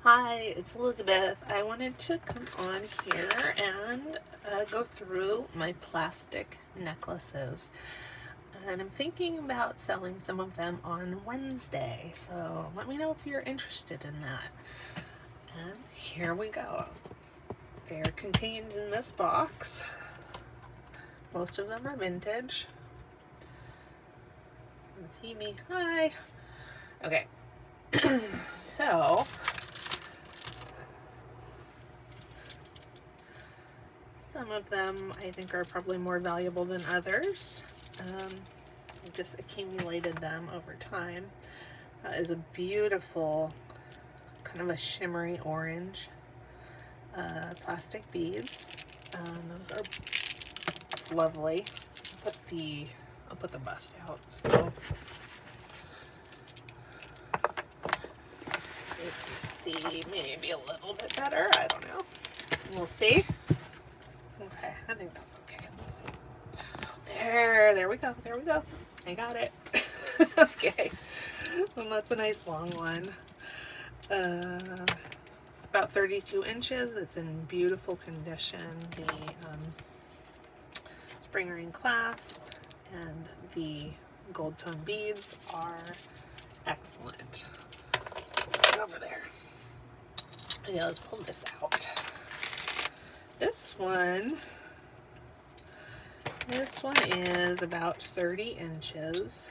Hi, it's Elizabeth. I wanted to come on here and go through my plastic necklaces. And I'm thinking about selling some of them on Wednesday, so let me know if you're interested in that. And here we go. They're contained in this box. Most of them are vintage. You can see me. Hi. Okay. So, some of them I think are probably more valuable than others. I've just accumulated them over time. That is a beautiful, kind of a shimmery orange plastic beads. Those are lovely. I'll put the bust out. So you can see maybe a little bit better. I don't know. We'll see. Okay, I think that's okay. There we go. There we go. I got it. Okay. Well, that's a nice long one. It's about 32 inches. It's in beautiful condition. The spring ring clasp and the gold tone beads are excellent. Put it over there. Yeah, let's pull this out. This one is about 30 inches.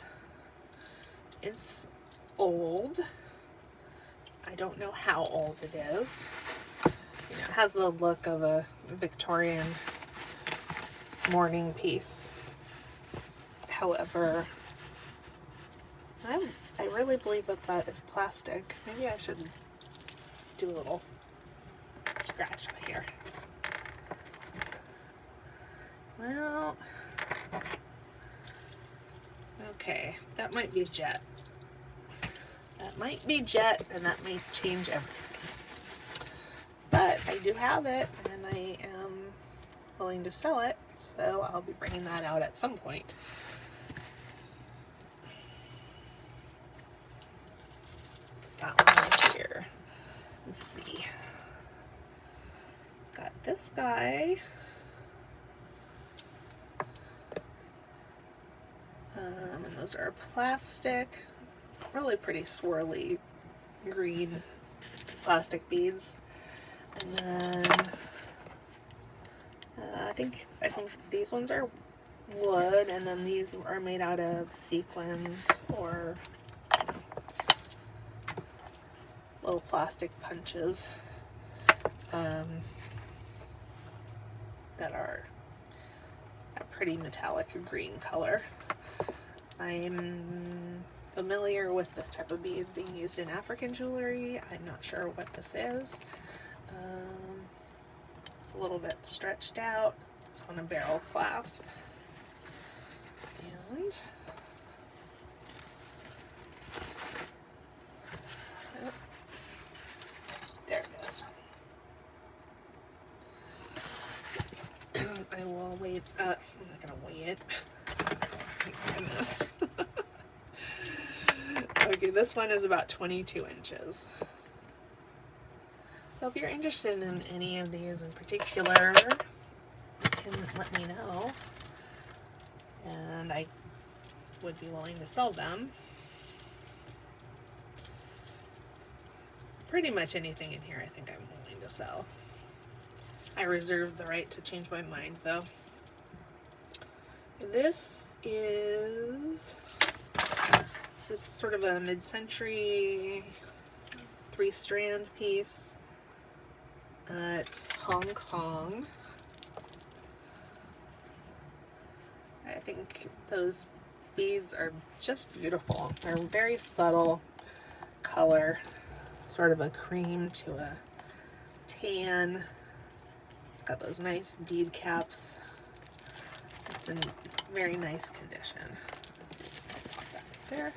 It's old. I don't know how old it is. You know, it has the look of a Victorian mourning piece. However, I really believe that is plastic. Maybe I should do a little scratch here. Well, okay, that might be jet. That might be jet, and that may change everything. But I do have it, and I am willing to sell it, so I'll be bringing that out at some point. That one right here. Let's see. Got this guy. And those are plastic, really pretty swirly green plastic beads. And then I think these ones are wood, and then these are made out of sequins or little plastic punches that are a pretty metallic green color. I'm familiar with this type of bead being used in African jewelry. I'm not sure what this is. It's a little bit stretched out. It's on a barrel clasp. And there it is. I will wait. I'm not gonna weigh it. Thank goodness. Okay, this one is about 22 inches. So if you're interested in any of these in particular, you can let me know, and I would be willing to sell them. Pretty much anything in here I think I'm willing to sell. I reserve the right to change my mind though. This is sort of a mid-century 3-strand piece. It's Hong Kong. I think those beads are just beautiful. They're very subtle color, sort of a cream to a tan. It's got those nice bead caps. It's in very nice condition. I'll pop that there.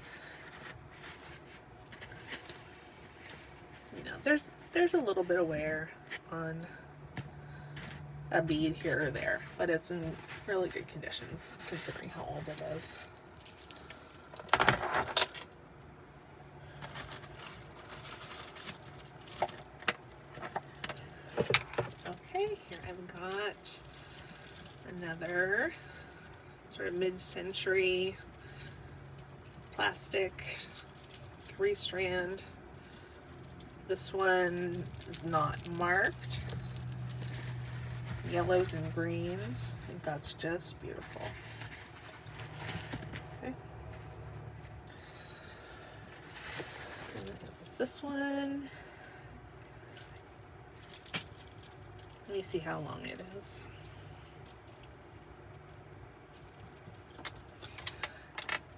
You know, there's a little bit of wear on a bead here or there, but it's in really good condition considering how old it is. Another sort of mid-century plastic 3-strand. This one is not marked. Yellows and greens. I think that's just beautiful. Okay. This one, let me see how long it is.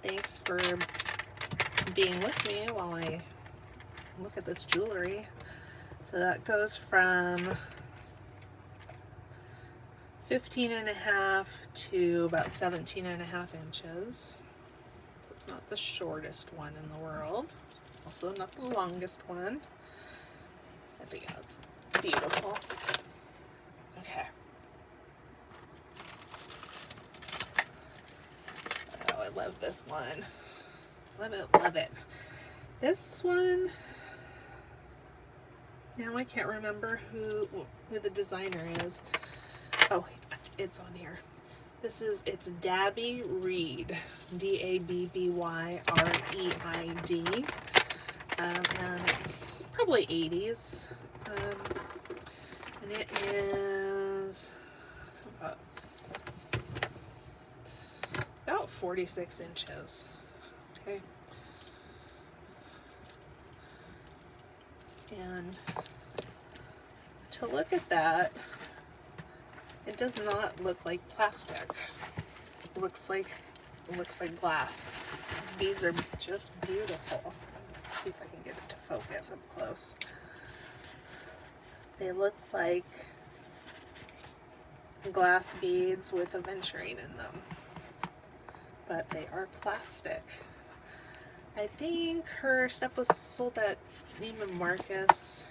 Thanks for being with me while I look at this jewelry. So that goes from 15.5 to about 17.5 inches. It's not the shortest one in the world. Also not the longest one. I think that's beautiful. Okay. Oh, I love this one. Love it, love it. This one, now I can't remember who the designer is. Oh, it's on here. It's Dabby Reed, D-A-B-B-Y-R-E-I-D, and it's probably 80s, and it is about 46 inches. Okay. And to look at that, it does not look like plastic. It looks like glass. These beads are just beautiful. Let's see if I can get it to focus up close. They look like glass beads with aventurine in them, but they are plastic. I think her stuff was sold at Neiman Marcus,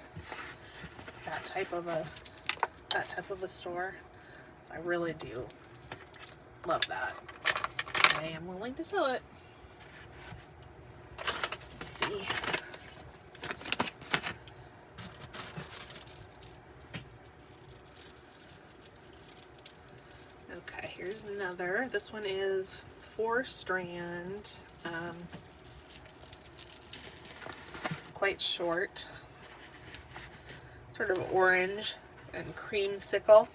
that type of a store. So I really do love that. I am willing to sell it. Let's see. Okay, here's another. This one is 4-strand. It's quite short. Sort of orange and creamsicle.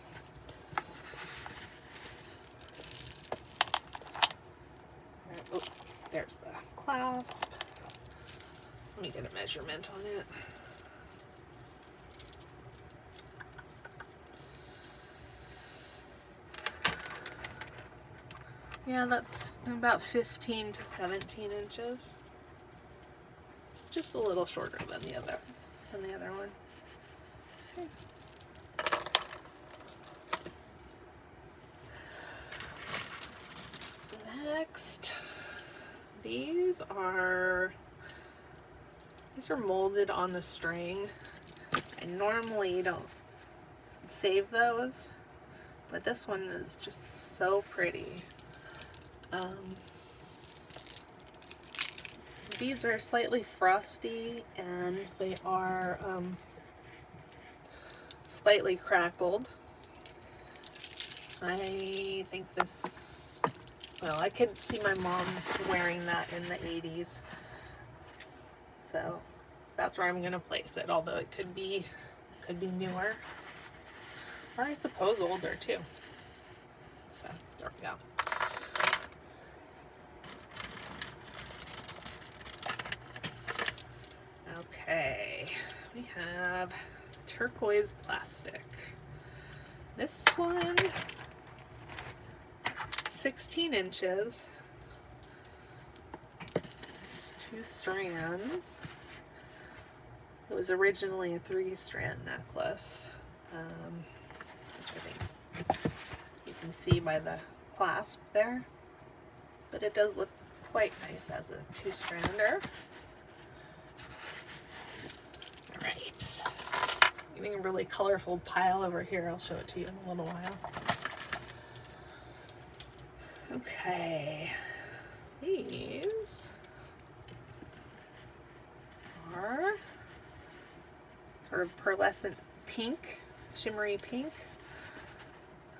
Oh, there's the clasp. Let me get a measurement on it. Yeah, that's about 15 to 17 inches. Just a little shorter than the other one. Okay. Next, these are molded on the string. I normally don't save those, but this one is just so pretty. Beads are slightly frosty and they are slightly crackled. I think this, well, I could see my mom wearing that in the 80s. So that's where I'm gonna place it, although it could be newer. Or I suppose older too. So there we go. Okay, we have turquoise plastic. This one is 16 inches. It's 2 strands. It was originally a 3-strand necklace, which I think you can see by the clasp there. But it does look quite nice as a 2-strander. Alright, getting a really colorful pile over here. I'll show it to you in a little while. Okay, these are sort of pearlescent pink, shimmery pink.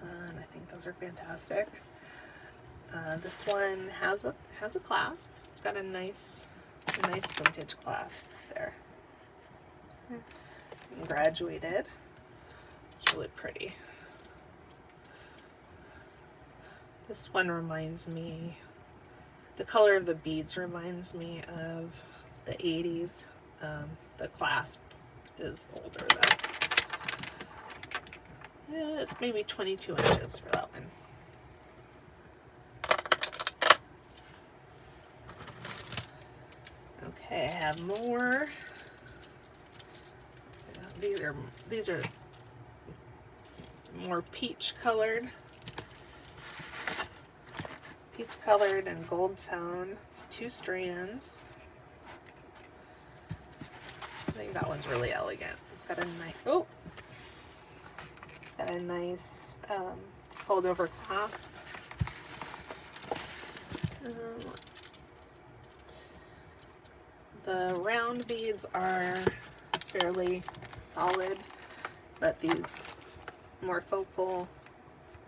And I think Those are fantastic. This one has a clasp. It's got a nice vintage clasp there. Graduated. It's really pretty. This one reminds me, the color of the beads reminds me of the 80s. The clasp is older though. Yeah, it's maybe 22 inches for that one. Okay, I have more. These are more peach colored and gold tone. It's 2 strands. I think that one's really elegant. It's got a nice fold over clasp. The round beads are fairly solid, but these more focal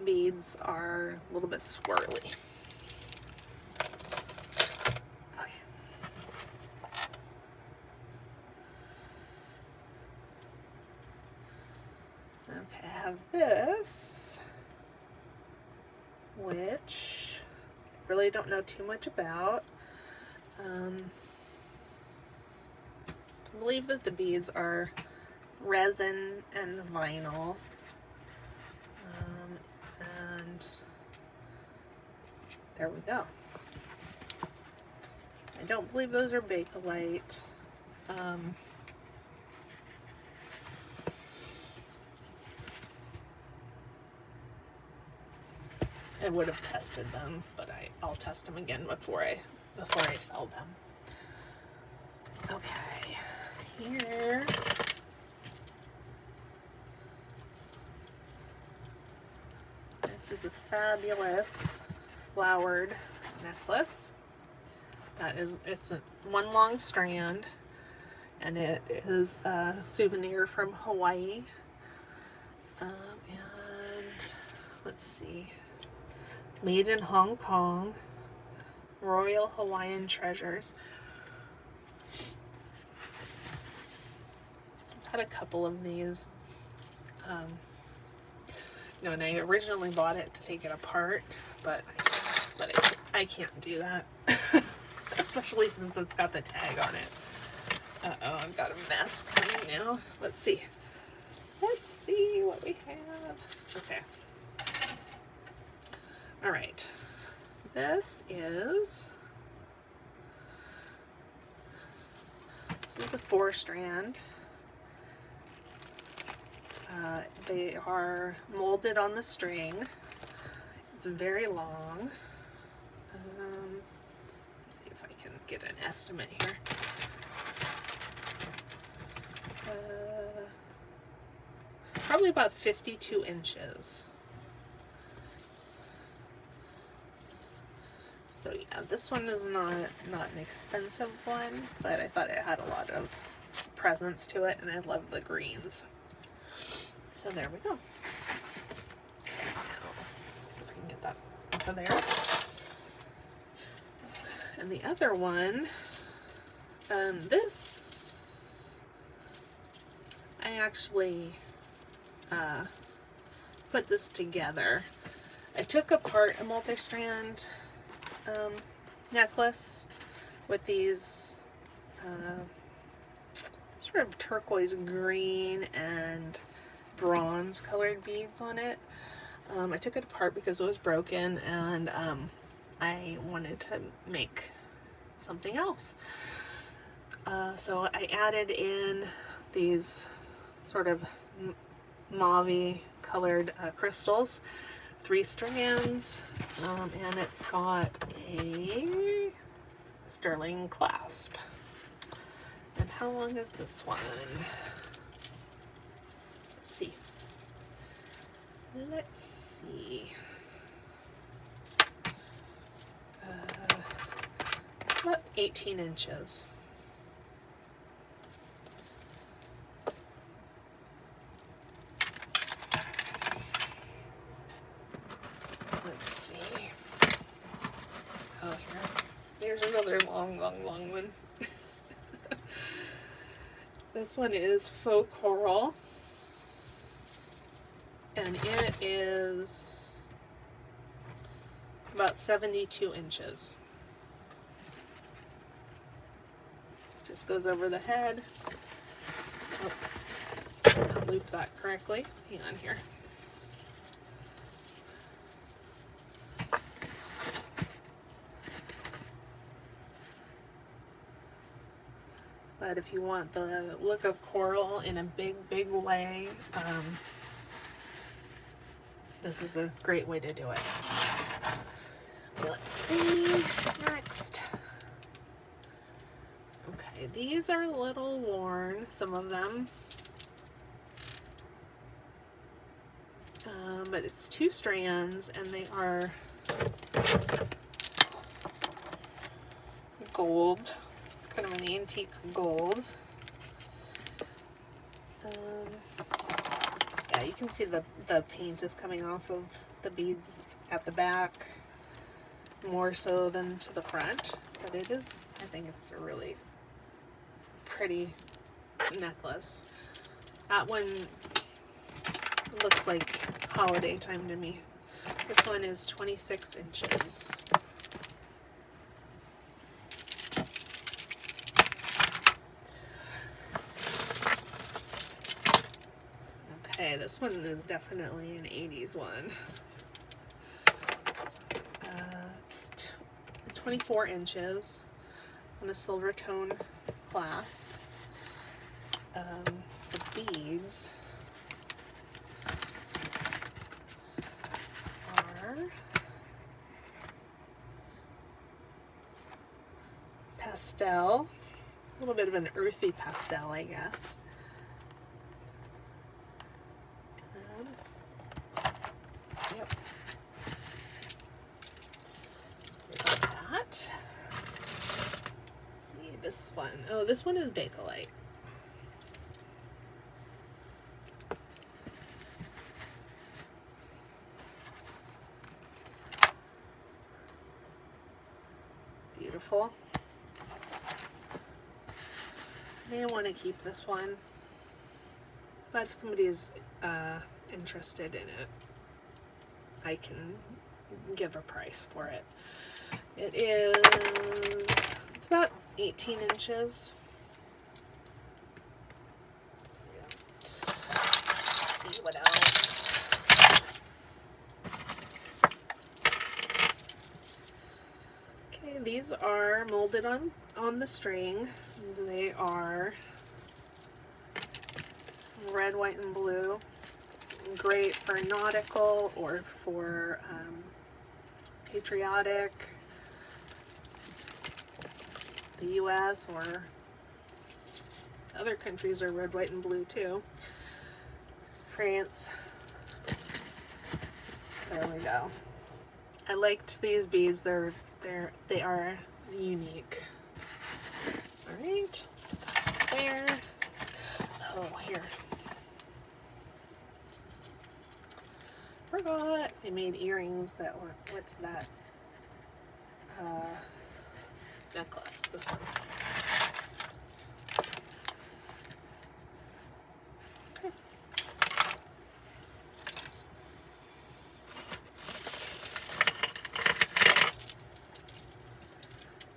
beads are a little bit swirly. Okay, I have this, which I really don't know too much about. I believe that the beads are resin and vinyl. And there we go. I don't believe those are Bakelite. I would have tested them, but I'll test them again before I sell them. Okay, here. This is a fabulous flowered necklace. It's a one long strand, and it is a souvenir from Hawaii. And let's see. Made in Hong Kong, Royal Hawaiian Treasures. I've had a couple of these. And I originally bought it to take it apart, but I can't do that, especially since it's got the tag on it. Uh-oh, I've got a mess coming now. Let's see what we have. Okay. All right, this is the 4-strand. They are molded on the string. It's very long. Let's see if I can get an estimate here. Probably about 52 inches. So yeah, this one is not an expensive one, but I thought it had a lot of presence to it, and I love the greens. So there we go. Now, see if I can get that off of there. And the other one, this, I actually put this together. I took apart a multi-strand necklace with these sort of turquoise green and bronze colored beads on it. I took it apart because it was broken, and I wanted to make something else. So I added in these sort of mauve colored crystals, 3 strands, and it's got a sterling clasp. And how long is this one? Let's see. About 18 inches. long one. This one is faux coral, and it is about 72 inches. Just goes over the head. Oh, I'll loop that correctly. Hang on here. But if you want the look of coral in a big way, this is a great way to do it. Let's see next. Okay, these are a little worn, some of them. But it's 2 strands, and they are gold, kind of an antique gold. Yeah, you can see the paint is coming off of the beads at the back, more so than to the front, but it is, I think it's a really pretty necklace. That one looks like holiday time to me. This one is 26 inches. Okay, this one is definitely an 80s one. It's 24 inches on a silver tone clasp. The beads are pastel, a little bit of an earthy pastel, I guess. Yep. Got that. Let's see this one. Oh, this one is Bakelite. Beautiful. May want to keep this one, but if somebody is interested in it, I can give a price for it. It's about 18 inches. Let's see what else. Okay, these are molded on the string. They are red, white, and blue. Great for nautical or for patriotic. The US or other countries are red, white, and blue too. France. So there we go. I liked these beads. They are unique. All right. There. Oh, here. Forgot I made earrings that went with that necklace. This one. Okay.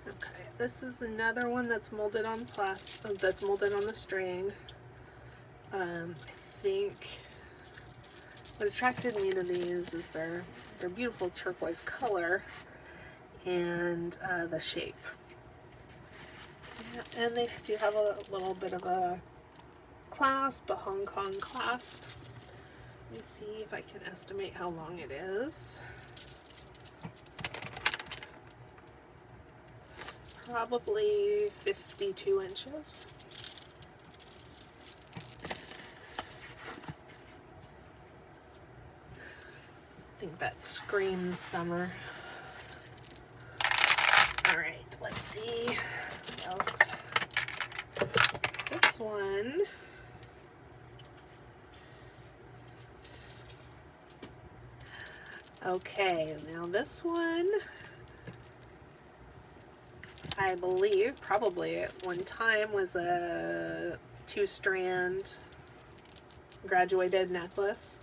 Okay, this is another one that's molded on that's molded on the string. I think what attracted me to these is their beautiful turquoise color and the shape. Yeah, and they do have a little bit of a clasp, a Hong Kong clasp. Let me see if I can estimate how long it is. Probably 52 inches. I think that screams summer. All right, let's see what else. This one. Okay, now this one I believe probably at one time was a 2-strand graduated necklace.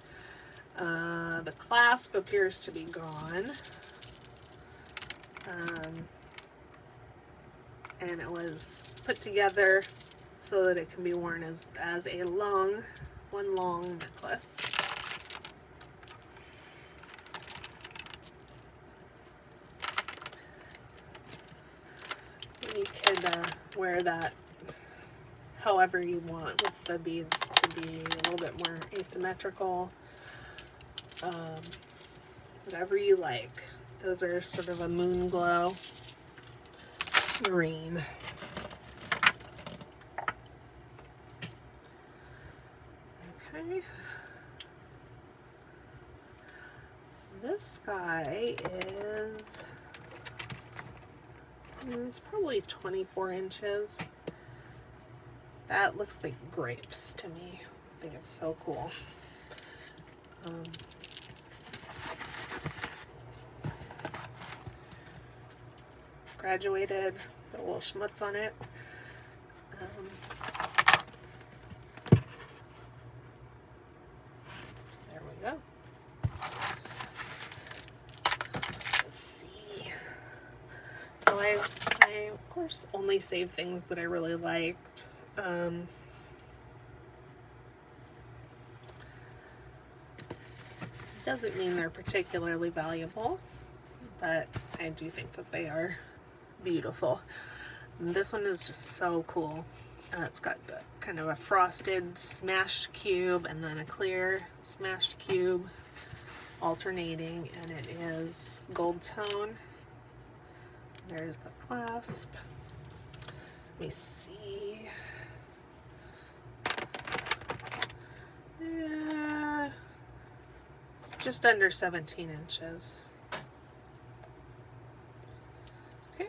The clasp appears to be gone. And it was put together so that it can be worn as a one long necklace. You could wear that however you want, with the beads to be a little bit more asymmetrical. Whatever you like. Those are sort of a moon glow green. Okay. This guy is, it's probably 24 inches. That looks like grapes to me. I think it's so cool. Graduated, got a little schmutz on it. There we go. Let's see. So I of course only saved things that I really liked. Doesn't mean they're particularly valuable, but I do think that they are beautiful. And this one is just so cool. It's got kind of a frosted smashed cube and then a clear smashed cube alternating, and it is gold tone. There's the clasp. Let me see. Yeah, it's just under 17 inches. Okay.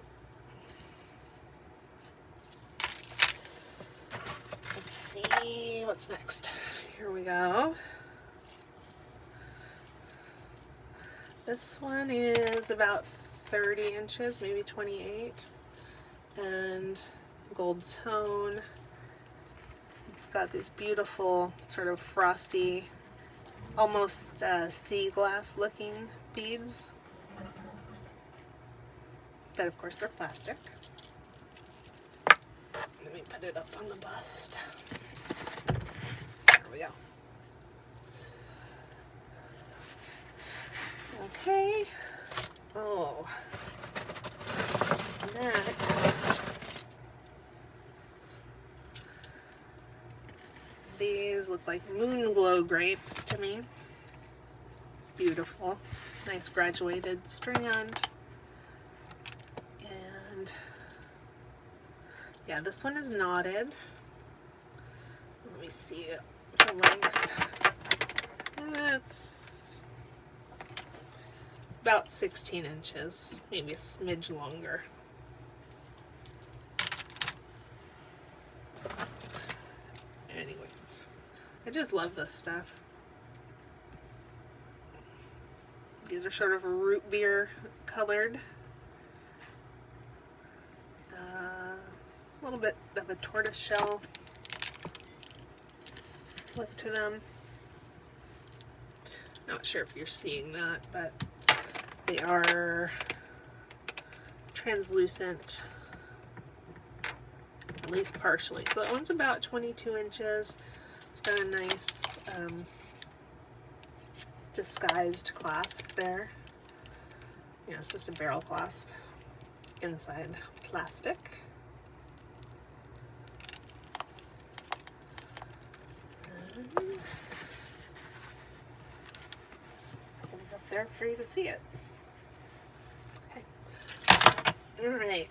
Let's see what's next. Here we go. This one is about 30 inches, maybe 28, and gold tone. It's got these beautiful sort of frosty, almost sea glass looking beads, but of course they're plastic. Let me put it up on the bust. There we go. Okay. Oh, next, these look like moon glow grapes to me. Beautiful, nice graduated strand, and yeah, this one is knotted. Let me see the length. It's about 16 inches, maybe a smidge longer. Anyways, I just love this stuff. These are sort of a root beer colored. A little bit of a tortoise shell look to them. Not sure if you're seeing that, but they are translucent, at least partially. So that one's about 22 inches. It's got a nice disguised clasp there. You know, it's just a barrel clasp inside plastic. And just hold it up there for you to see it. All right,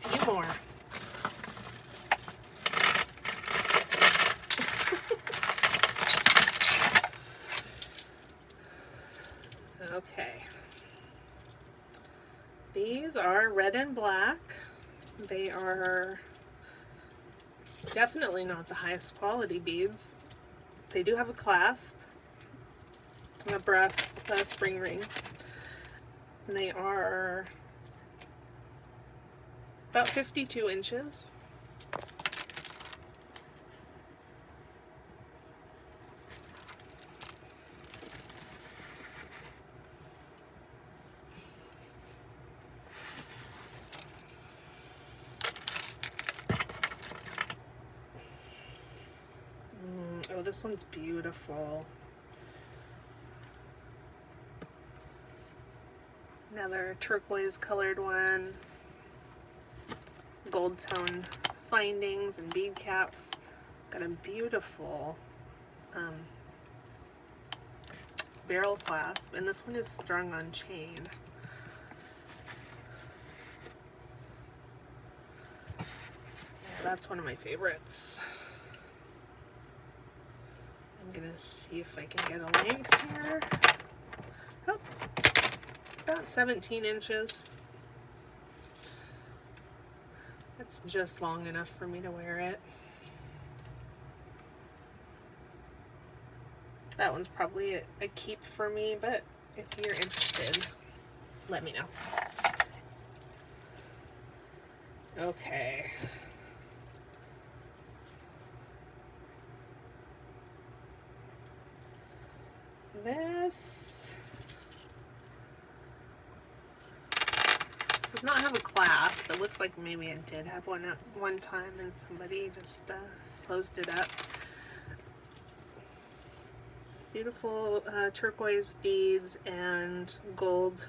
a few more. Okay, these are red and black. They are definitely not the highest quality beads. They do have a clasp, a brass spring ring. And they are about 52 inches. Oh, this one's beautiful. Another turquoise colored one. Gold tone findings and bead caps. Got a beautiful barrel clasp, and this one is strung on chain. Yeah, that's one of my favorites. I'm gonna see if I can get a length here. Oh, about 17 inches. That's just long enough for me to wear it. That one's probably a keep for me, but if you're interested, let me know. Okay. This does not have a clasp. It looks like maybe it did have one at one time and somebody just closed it up. Beautiful turquoise beads and gold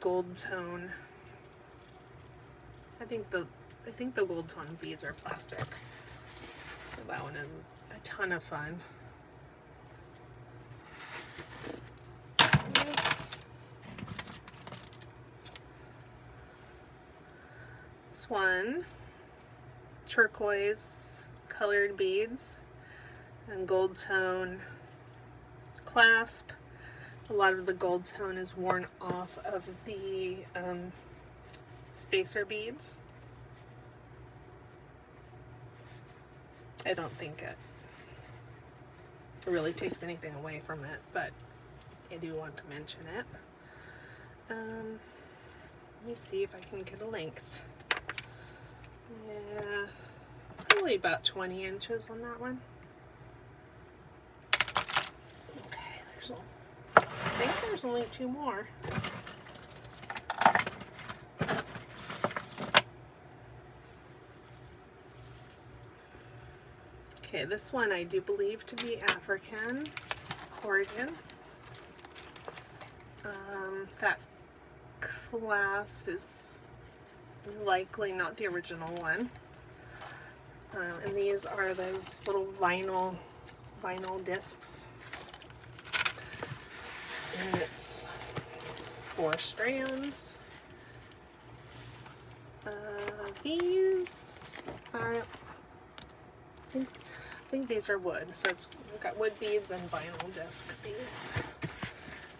tone. I think the gold tone beads are plastic. So that one is a ton of fun. This one, turquoise colored beads and gold tone clasp. A lot of the gold tone is worn off of the spacer beads. I don't think it really takes anything away from it, but I do want to mention it. Let me see if I can get a length. Yeah, probably about 20 inches on that one. Okay, I think there's only two more. Okay, this one I do believe to be African origin. That clasp is likely not the original one. And these are those little vinyl discs. And it's 4 strands. These are, I think these are wood, so we've got wood beads and vinyl disc beads.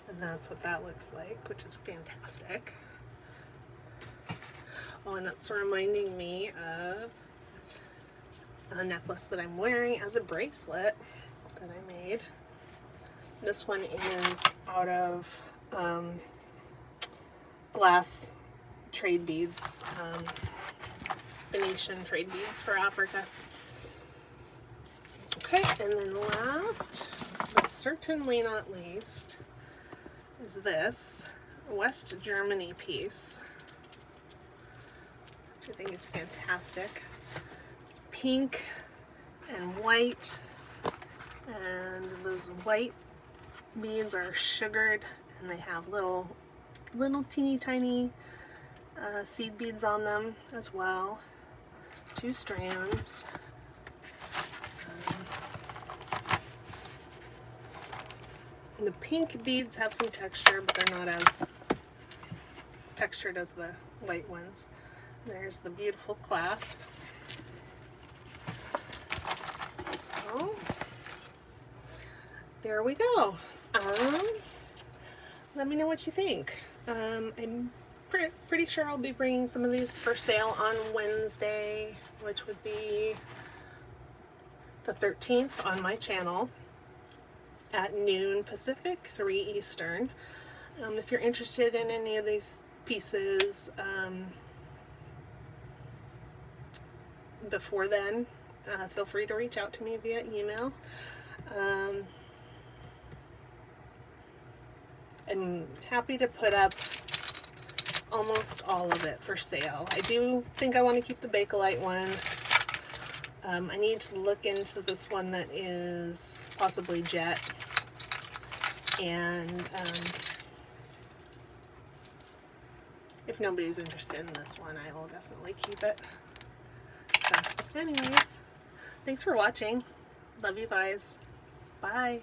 And that's what that looks like, which is fantastic. Oh, and it's reminding me of a necklace that I'm wearing as a bracelet that I made. This one is out of glass trade beads, Venetian trade beads for Africa. Okay, and then last, but certainly not least, is this West Germany piece, which I think is fantastic. It's pink and white, and those white beads are sugared, and they have little teeny tiny seed beads on them as well. 2 strands. The pink beads have some texture, but they're not as textured as the white ones. There's the beautiful clasp. So there we go. Let me know what you think. I'm pretty sure I'll be bringing some of these for sale on Wednesday, which would be the 13th, on my channel at noon Pacific, 3 Eastern. If you're interested in any of these pieces, before then, feel free to reach out to me via email. I'm happy to put up almost all of it for sale. I do think I want to keep the Bakelite one. I need to look into this one that is possibly jet. And if nobody's interested in this one, I will definitely keep it. So anyways, thanks for watching. Love you guys. Bye.